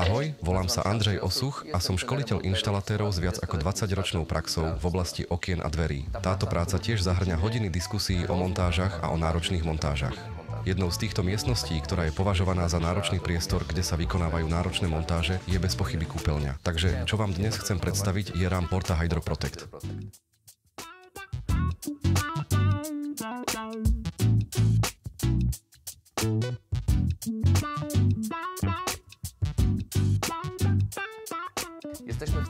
Ahoj, volám sa Andrej Osuch a som školiteľ inštalatérov s viac ako 20-ročnou praxou v oblasti okien a dverí. Táto práca tiež zahŕňa hodiny diskusií o montážach a o náročných montážach. Jednou z týchto miestností, ktorá je považovaná za náročný priestor, kde sa vykonávajú náročné montáže, je bez pochyby kúpeľňa. Takže, čo vám dnes chcem predstaviť, je rám Porta Hydro Protect.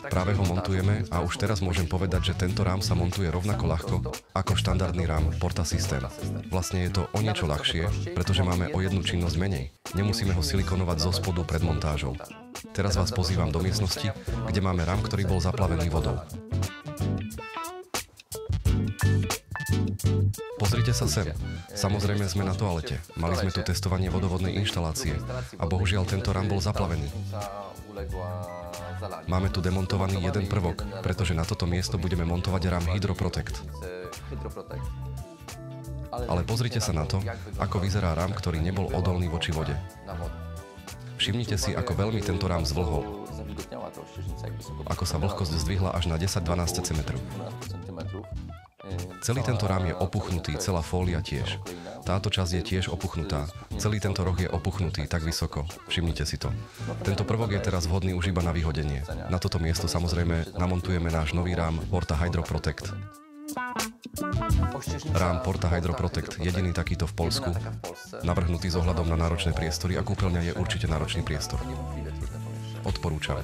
Práve ho montujeme a už teraz môžem povedať, že tento rám sa montuje rovnako ľahko ako štandardný rám Porta System. Vlastne je to o niečo ľahšie, pretože máme o jednu činnosť menej. Nemusíme ho silikonovať zo spodu pred montážou. Teraz vás pozývam do miestnosti, kde máme rám, ktorý bol zaplavený vodou. Pozrite sa sem. Samozrejme sme na toalete. Mali sme tu testovanie vodovodnej inštalácie a bohužiaľ tento rám bol zaplavený. Máme tu demontovaný jeden prvok, pretože na toto miesto budeme montovať rám Hydro Protect. Ale pozrite sa na to, ako vyzerá rám, ktorý nebol odolný voči vode. Všimnite si, ako veľmi tento rám zvlhol. Ako sa vlhkosť zdvihla až na 10-12 cm. Celý tento rám je opuchnutý, celá fólia tiež. Táto časť je tiež opuchnutá. Celý tento roh je opuchnutý tak vysoko. Všimnite si to. Tento prvok je teraz vhodný už iba na vyhodenie. Na toto miesto samozrejme namontujeme náš nový rám Porta Hydro Protect. Rám Porta Hydro Protect, jediný takýto v Poľsku, navrhnutý s ohľadom na náročné priestory a kúpeľňa je určite náročný priestor. Odporúčam.